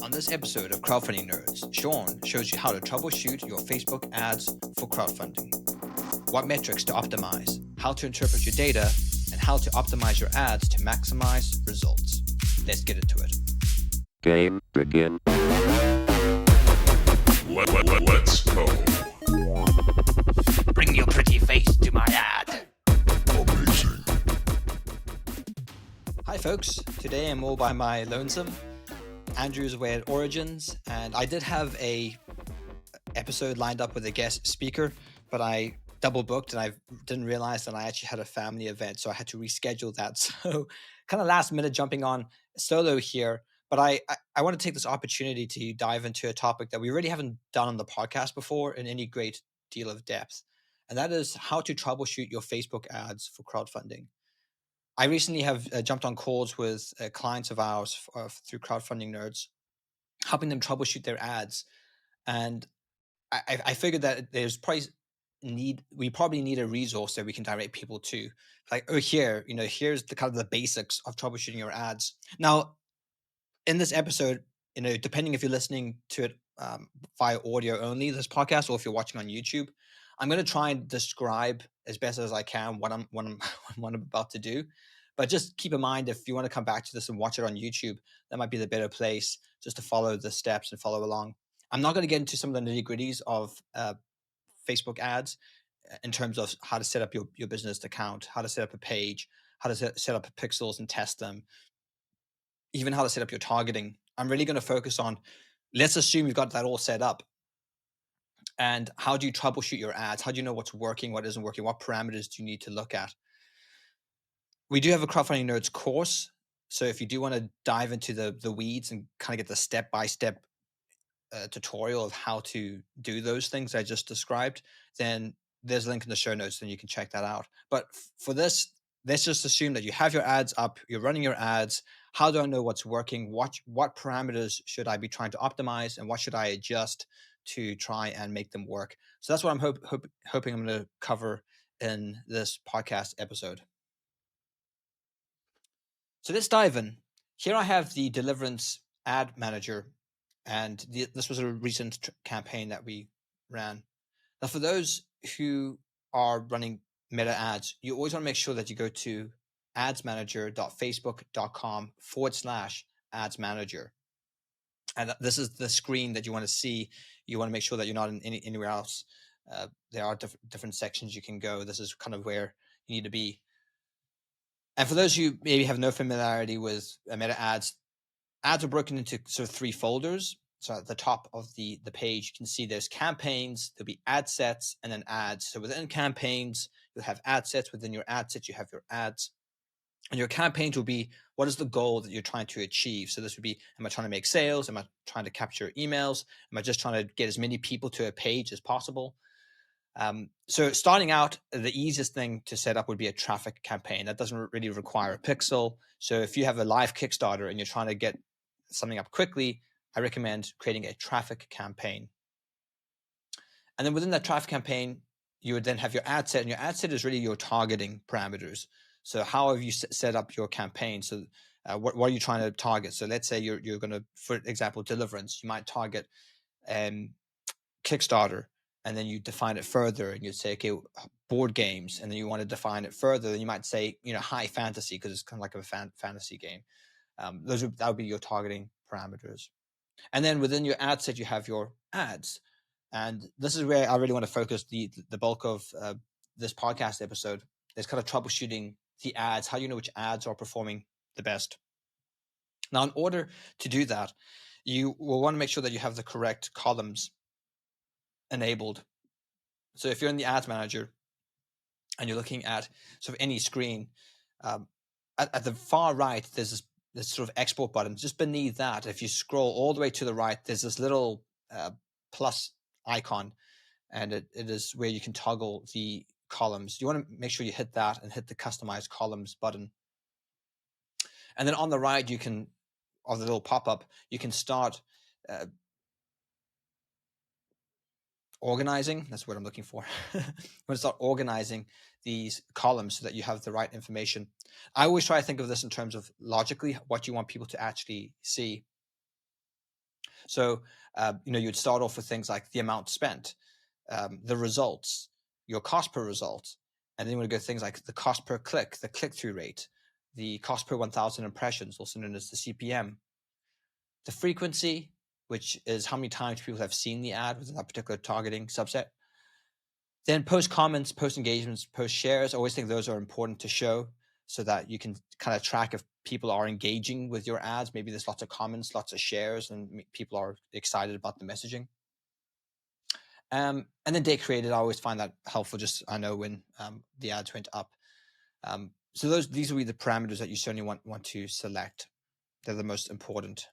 On this episode of Crowdfunding Nerds, Sean shows you how to troubleshoot your Facebook ads for crowdfunding, what metrics to optimize, how to interpret your data, and how to optimize your ads to maximize results. Let's get into it. Game begin. Let's go. Bring your pretty face to my ad. Amazing. Hi folks, today I'm all by my lonesome. Andrew's away at Origins, and I did have a episode lined up with a guest speaker, but I double booked and I didn't realize that I actually had a family event, so I had to reschedule that. So kind of last minute jumping on solo here, but I want to take this opportunity to dive into a topic that we really haven't done on the podcast before in any great deal of depth, and that is how to troubleshoot your Facebook ads for crowdfunding. I recently have jumped on calls with clients of ours through Crowdfunding Nerds, helping them troubleshoot their ads. And I figured that there's we probably need a resource that we can direct people to. Like, here's the kind of the basics of troubleshooting your ads. Now, in this episode, depending if you're listening to it via audio only, this podcast, or if you're watching on YouTube, I'm going to try and describe as best as I can what I'm about to do. But just keep in mind, if you want to come back to this and watch it on YouTube, that might be the better place just to follow the steps and follow along. I'm not going to get into some of the nitty-gritties of Facebook ads in terms of how to set up your business account, how to set up a page, how to set up pixels and test them, even how to set up your targeting. I'm really going to focus on, let's assume you've got that all set up. And how do you troubleshoot your ads? How do you know what's working, what isn't working? What parameters do you need to look at? We do have a Crowdfunding Nerds course. So if you do want to dive into the weeds and kind of get the step-by-step tutorial of how to do those things I just described, then there's a link in the show notes and you can check that out. But for this, let's just assume that you have your ads up, you're running your ads. How do I know what's working? What parameters should I be trying to optimize, and what should I adjust to try and make them work? So that's what I'm hoping I'm going to cover in this podcast episode. So let's dive in. Here I have the Deliverance ad manager, and this was a recent campaign that we ran. Now, for those who are running meta ads, you always want to make sure that you go to adsmanager.facebook.com/ads manager. And this is the screen that you want to see. You want to make sure that you're not in anywhere else. There are different sections you can go. This is kind of where you need to be. And for those who maybe have no familiarity with meta ads are broken into sort of three folders. So at the top of the page, you can see there's campaigns, there'll be ad sets, and then ads. So within campaigns, you'll have ad sets. Within your ad sets, you have your ads. And your campaigns will be, what is the goal that you're trying to achieve? So this would be, am I trying to make sales? Am I trying to capture emails? Am I just trying to get as many people to a page as possible? So starting out, the easiest thing to set up would be a traffic campaign. That doesn't really require a pixel. So if you have a live Kickstarter and you're trying to get something up quickly, I recommend creating a traffic campaign. And then within that traffic campaign, you would then have your ad set, and your ad set is really your targeting parameters. So how have you set up your campaign? So what are you trying to target? So let's say you're going to, for example, Deliverance, you might target Kickstarter, and then you define it further, and you'd say, okay, board games, and then you want to define it further, then you might say, high fantasy, because it's kind of like a fantasy game. That would be your targeting parameters. And then within your ad set, you have your ads. And this is where I really want to focus the bulk of this podcast episode. Is kind of troubleshooting the ads. How do you know which ads are performing the best? Now, in order to do that, you will want to make sure that you have the correct columns enabled. So if you're in the ads manager and you're looking at sort of any screen, at the far right, there's this sort of export button. Just beneath that, if you scroll all the way to the right, there's this little plus icon, and it is where you can toggle the columns. You want to make sure you hit that and hit the customize columns button. And then on the right, you can, of the little pop-up, you can start organizing. That's what I'm looking for. You want to start organizing these columns so that you have the right information. I always try to think of this in terms of logically what you want people to actually see. So, you'd start off with things like the amount spent, the results, your cost per result, and then you want to go things like the cost per click, the click-through rate, the cost per 1,000 impressions, also known as the CPM, the frequency, which is how many times people have seen the ad within that particular targeting subset. Then post comments, post engagements, post shares. I always think those are important to show so that you can kind of track if people are engaging with your ads. Maybe there's lots of comments, lots of shares, and people are excited about the messaging. And then date created, I always find that helpful. Just I know when the ads went up. So these will be the parameters that you certainly want to select. They're the most important,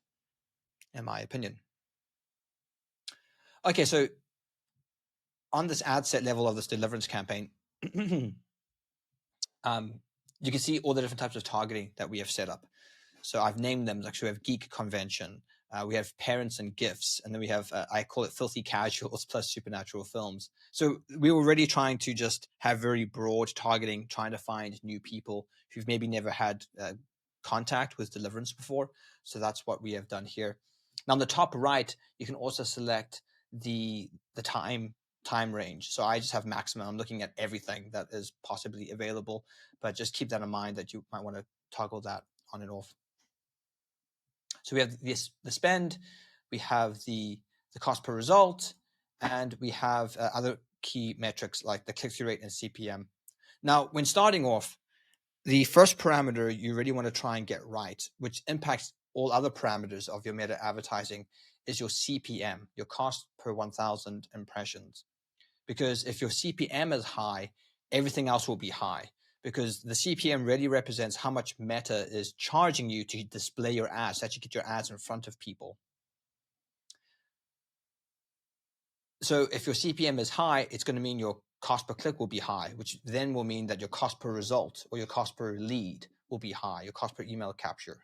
in my opinion. Okay, so on this ad set level of this deliverance campaign, you can see all the different types of targeting that we have set up. So I've named them. Like, so we have geek convention, we have parents and gifts, and then we have I call it filthy casuals plus supernatural films. So we were really trying to just have very broad targeting, trying to find new people who've maybe never had contact with deliverance before. So that's what we have done here. Now on the top right, you can also select the time range. So I just have maximum. I'm looking at everything that is possibly available, but just keep that in mind that you might want to toggle that on and off. So we have the spend, we have the cost per result, and we have other key metrics like the click-through rate and CPM. Now, when starting off, the first parameter you really want to try and get right, which impacts all other parameters of your meta advertising, is your CPM, your cost per 1,000 impressions. Because if your CPM is high, everything else will be high, because the CPM really represents how much Meta is charging you to display your ads, to actually get your ads in front of people. So if your CPM is high, it's going to mean your cost per click will be high, which then will mean that your cost per result or your cost per lead will be high, your cost per email capture,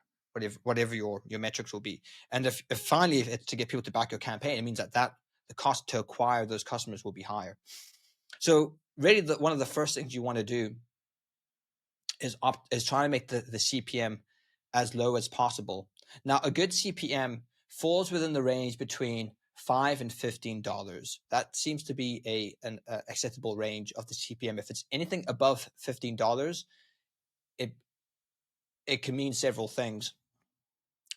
whatever your metrics will be. And if finally, if it's to get people to back your campaign, it means that the cost to acquire those customers will be higher. So really, one of the first things you want to do is try to make the CPM as low as possible. Now, a good CPM falls within the range between $5 and $15. That seems to be an acceptable range of the CPM. If it's anything above $15, it can mean several things.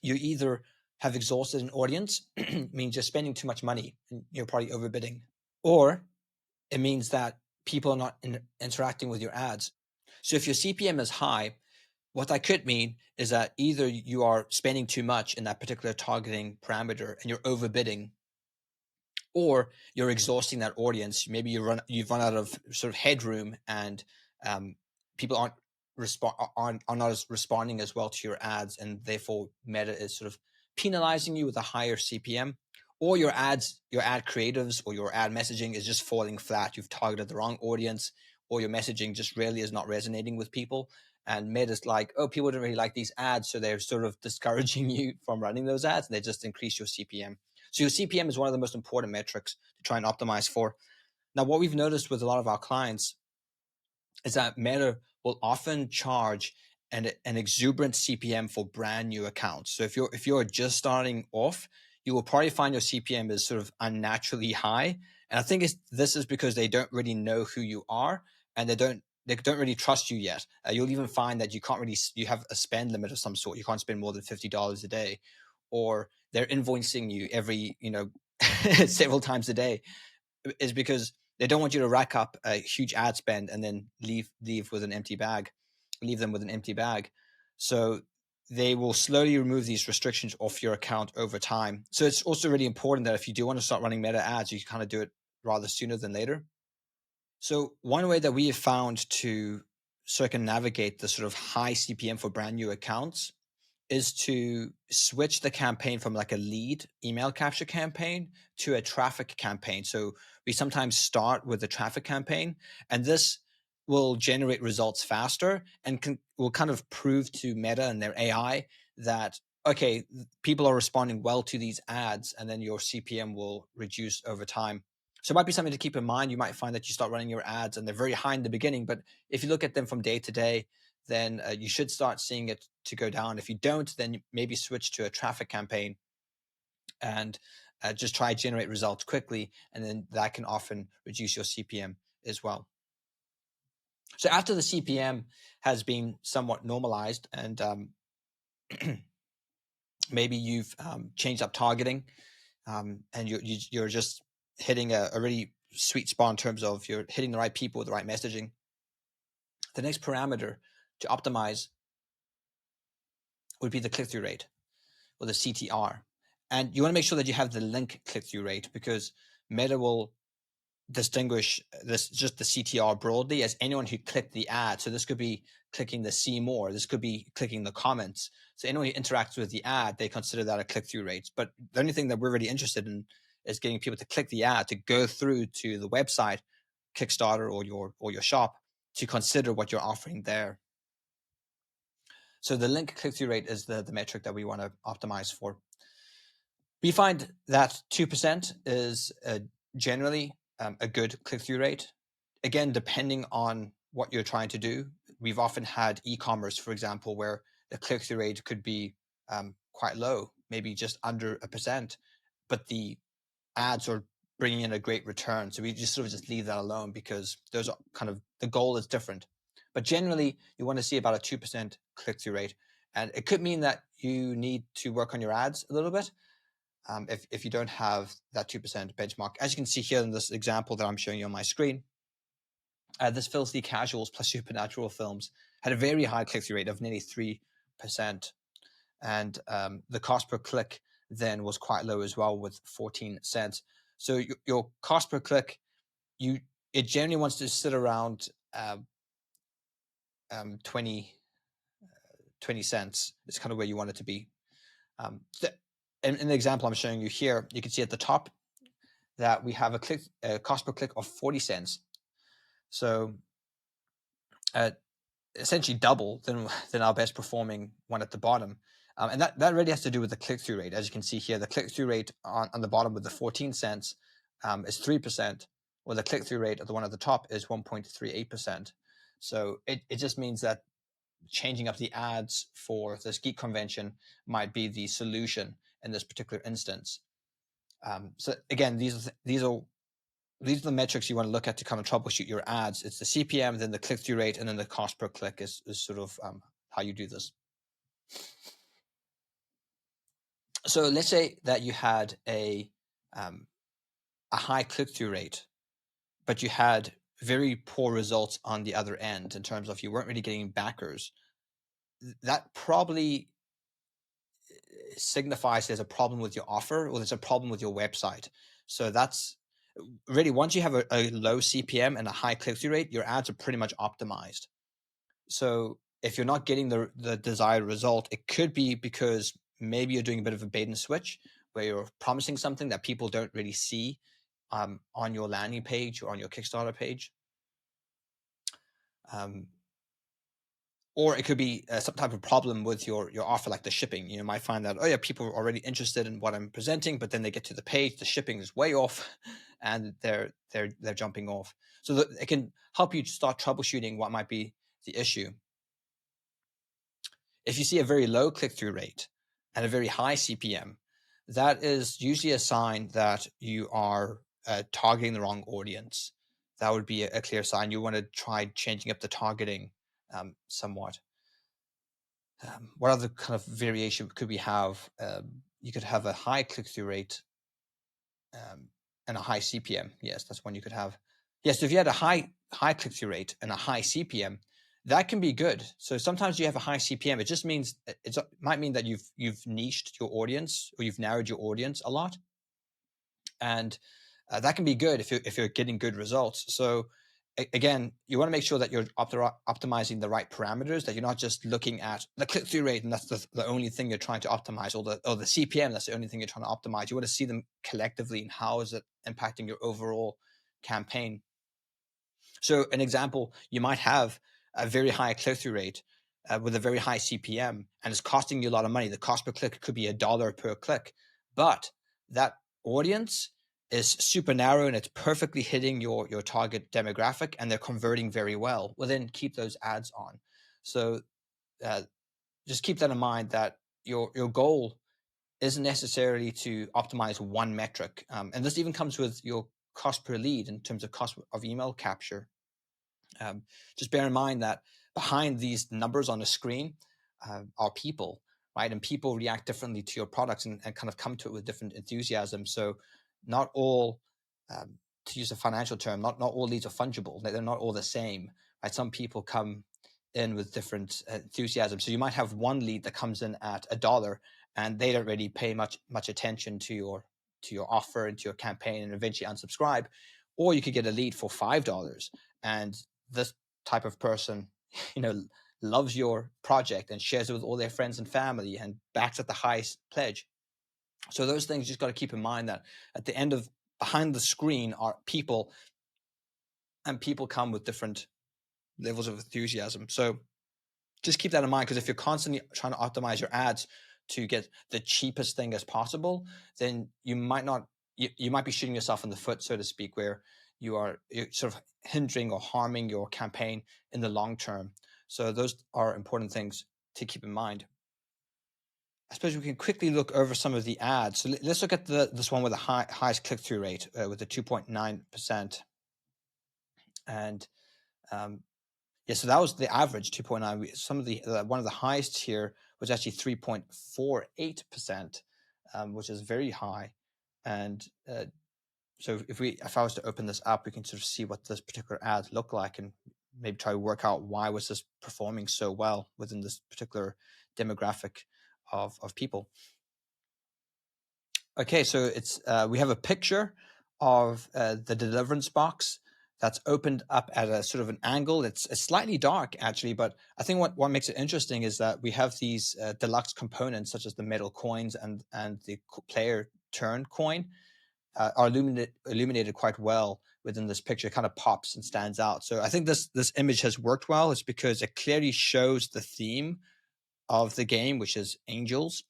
You either have exhausted an audience, means you're spending too much money and you're probably overbidding, or it means that people are not interacting with your ads. So if your CPM is high, what that could mean is that either you are spending too much in that particular targeting parameter and you're overbidding, or you're exhausting that audience. Maybe you've run out of sort of headroom, and people aren't not as responding as well to your ads, and therefore Meta is sort of penalizing you with a higher CPM. Or your ad creatives or your ad messaging is just falling flat. You've targeted the wrong audience, or your messaging just really is not resonating with people. And Meta's like, oh, people don't really like these ads, so they're sort of discouraging you from running those ads, and they just increase your CPM. So your CPM is one of the most important metrics to try and optimize for. Now, what we've noticed with a lot of our clients is that Meta will often charge an exuberant CPM for brand new accounts. So if you're just starting off, you will probably find your CPM is sort of unnaturally high. And I think this is because they don't really know who you are, and they don't really trust you yet. You'll even find that you have a spend limit of some sort. You can't spend more than $50 a day, or they're invoicing you every, several times a day, is because they don't want you to rack up a huge ad spend and then leave them with an empty bag. So they will slowly remove these restrictions off your account over time. So it's also really important that if you do want to start running Meta ads, you kind of do it rather sooner than later. So one way that we have found to circumnavigate the sort of high CPM for brand new accounts is to switch the campaign from like a lead email capture campaign to a traffic campaign. So we sometimes start with a traffic campaign, and this will generate results faster and will kind of prove to Meta and their AI that, okay, people are responding well to these ads, and then your CPM will reduce over time. So it might be something to keep in mind. You might find that you start running your ads and they're very high in the beginning, but if you look at them from day to day, then you should start seeing it to go down. If you don't, then maybe switch to a traffic campaign and just try to generate results quickly, and then that can often reduce your CPM as well. So after the CPM has been somewhat normalized, and maybe you've changed up targeting, and you're just hitting a really sweet spot in terms of you're hitting the right people with the right messaging. The next parameter to optimize would be the click-through rate, or the CTR. And you want to make sure that you have the link click-through rate, because Meta will distinguish this, just the CTR broadly, as anyone who clicked the ad. So this could be clicking the see more, this could be clicking the comments. So anyone who interacts with the ad, they consider that a click-through rate. But the only thing that we're really interested in is getting people to click the ad, to go through to the website, Kickstarter or your shop, to consider what you're offering there. So the link click-through rate is the metric that we want to optimize for. We find that 2% is generally a good click-through rate. Again, depending on what you're trying to do. We've often had e-commerce, for example, where the click-through rate could be quite low, maybe just under 1%, but the ads are bringing in a great return. So we just sort of just leave that alone, because those are kind of, the goal is different. But generally, you want to see about a 2% click-through rate. And it could mean that you need to work on your ads a little bit if you don't have that 2% benchmark. As you can see here in this example that I'm showing you on my screen, this Filthy Casuals plus Supernatural Films had a very high click-through rate of nearly 3%. And the cost per click then was quite low as well, with 14 cents. So your cost per click, it generally wants to sit around 20 cents. It's kind of where you want it to be. In the example I'm showing you here, you can see at the top that we have a cost per click of 40 cents. So essentially double than our best performing one at the bottom. And that really has to do with the click-through rate. As you can see here, the click-through rate on the bottom with the 14 cents is 3%, while the click-through rate of the one at the top is 1.38%. So it just means that changing up the ads for this geek convention might be the solution in this particular instance. So again, these are the metrics you want to look at to kind of troubleshoot your ads. It's the CPM, then the click-through rate, and then the cost per click is sort of how you do this. So let's say that you had a high click-through rate, but you had very poor results on the other end in terms of you weren't really getting backers. That probably signifies there's a problem with your offer, or there's a problem with your website. So that's really, once you have a low CPM and a high click-through rate, your ads are pretty much optimized. So if you're not getting the desired result, it could be because maybe you're doing a bit of a bait and switch, where you're promising something that people don't really see on your landing page or on your Kickstarter page. Or it could be some type of problem with your offer, like the shipping. You might find that, oh yeah, people are already interested in what I'm presenting, but then they get to the page, the shipping is way off, and they're jumping off. So that it can help you start troubleshooting what might be the issue. If you see a very low click-through rate and a very high CPM, that is usually a sign that you are targeting the wrong audience. That would be a clear sign. You want to try changing up the targeting somewhat. What other kind of variation could we have? You could have a high click-through rate and a high CPM. Yes, that's one you could have. Yes, so if you had a high click-through rate and a high CPM, that can be good. So sometimes you have a high CPM. It just means it might mean that you've niched your audience, or you've narrowed your audience a lot, and that can be good if you're getting good results. So again, you want to make sure that you're optimizing the right parameters, that you're not just looking at the click-through rate and that's the only thing you're trying to optimize, or the CPM, that's the only thing you're trying to optimize. You want to see them collectively and how is it impacting your overall campaign. So an example, you might have a very high click-through rate with a very high CPM, and it's costing you a lot of money. The cost per click could be $1 per click, but that audience is super narrow and it's perfectly hitting your target demographic, and they're converting very well. Well, then keep those ads on. So just keep that in mind, that your goal isn't necessarily to optimize one metric. And this even comes with your cost per lead in terms of cost of email capture. Just bear in mind that behind these numbers on the screen are people, right? And people react differently to your products and kind of come to it with different enthusiasm. So not all, to use a financial term, not all leads are fungible. They're not all the same, right? Some people come in with different enthusiasm. So you might have one lead that comes in at $1 and they don't really pay much attention to your offer and to your campaign and eventually unsubscribe. Or you could get a lead for $5 and this type of person, loves your project and shares it with all their friends and family and backs at the highest pledge. So those things you just got to keep in mind that at the end of behind the screen are people, and people come with different levels of enthusiasm. So just keep that in mind, because if you're constantly trying to optimize your ads to get the cheapest thing as possible, then you might be shooting yourself in the foot, so to speak, where you're sort of hindering or harming your campaign in the long term. So those are important things to keep in mind. I suppose we can quickly look over some of the ads. So let's look at this one with the highest click-through rate with the 2.9%. And so that was the average 2.9. Some of the one of the highest here was actually 3.48%, which is very high. And so if I was to open this up, we can sort of see what this particular ad looked like and maybe try to work out why was this performing so well within this particular demographic of people. Okay, so it's we have a picture of the deliverance box that's opened up at a sort of an angle. It's slightly dark actually, but I think what makes it interesting is that we have these deluxe components such as the metal coins and the player turn coin are illuminated quite well within this picture. It kind of pops and stands out. So I think this image has worked well. It's because it clearly shows the theme of the game, which is angels,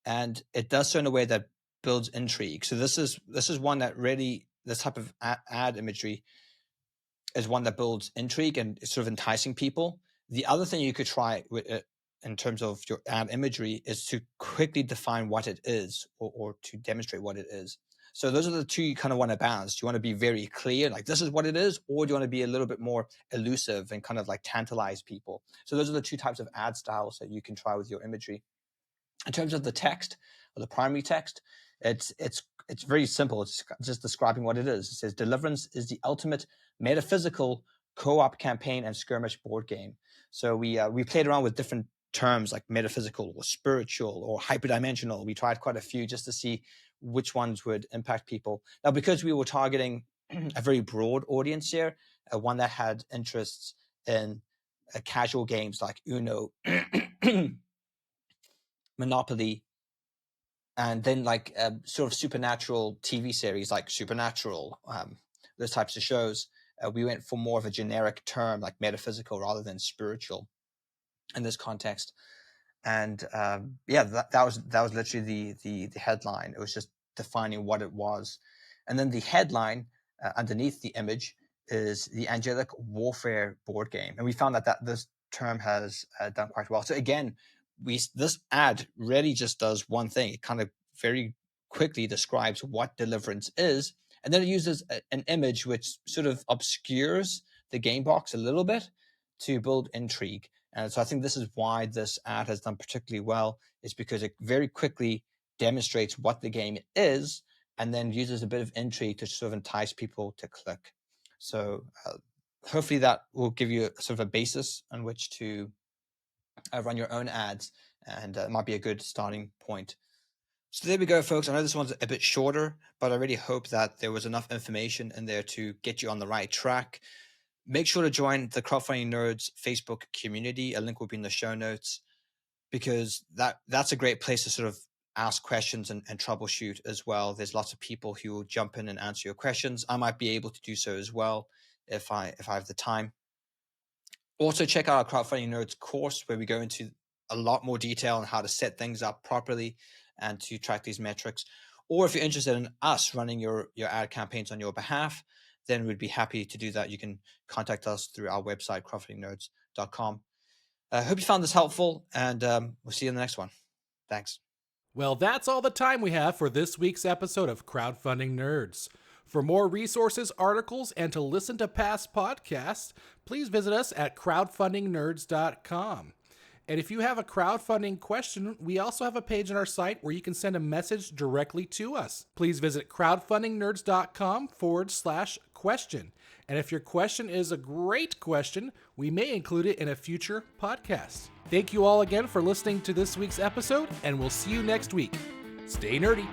and it does so in a way that builds intrigue. So this is one that really, this type of ad imagery is one that builds intrigue and is sort of enticing people. The other thing you could try with it in terms of your ad imagery is to quickly define what it is or to demonstrate what it is. So those are the two you kind of want to balance. Do you want to be very clear, like this is what it is, or do you want to be a little bit more elusive and kind of like tantalize people? So those are the two types of ad styles that you can try with your imagery. In terms of the text, or the primary text, it's very simple. It's just describing what it is. It says Deliverance is the ultimate metaphysical co-op campaign and skirmish board game. So we played around with different terms like metaphysical or spiritual or hyperdimensional. We tried quite a few just to see which ones would impact people. Now, because we were targeting a very broad audience here, one that had interests in casual games like Uno, Monopoly, and then like sort of supernatural TV series like Supernatural, those types of shows, we went for more of a generic term like metaphysical rather than spiritual in this context. And that was literally the headline. It was just defining what it was, and then the headline underneath the image is the Angelic Warfare board game, and we found that this term has done quite well. So again, this ad really just does one thing. It kind of very quickly describes what Deliverance is, and then it uses an image which sort of obscures the game box a little bit to build intrigue. And so I think this is why this ad has done particularly well, is because it very quickly demonstrates what the game is and then uses a bit of intrigue to sort of entice people to click. So hopefully that will give you sort of a basis on which to run your own ads, and it might be a good starting point. So there we go, folks. I know this one's a bit shorter, but I really hope that there was enough information in there to get you on the right track. Make sure to join the Crowdfunding Nerds Facebook community. A link will be in the show notes, because that's a great place to sort of ask questions and troubleshoot as well. There's lots of people who will jump in and answer your questions. I might be able to do so as well if I have the time. Also, check out our Crowdfunding Nerds course, where we go into a lot more detail on how to set things up properly and to track these metrics. Or if you're interested in us running your ad campaigns on your behalf, then we'd be happy to do that. You can contact us through our website, crowdfundingnerds.com. I hope you found this helpful, and we'll see you in the next one. Thanks. Well, that's all the time we have for this week's episode of Crowdfunding Nerds. For more resources, articles, and to listen to past podcasts, please visit us at crowdfundingnerds.com. And if you have a crowdfunding question, we also have a page on our site where you can send a message directly to us. Please visit crowdfundingnerds.com/question. And if your question is a great question, we may include it in a future podcast. Thank you all again for listening to this week's episode, and we'll see you next week. Stay nerdy.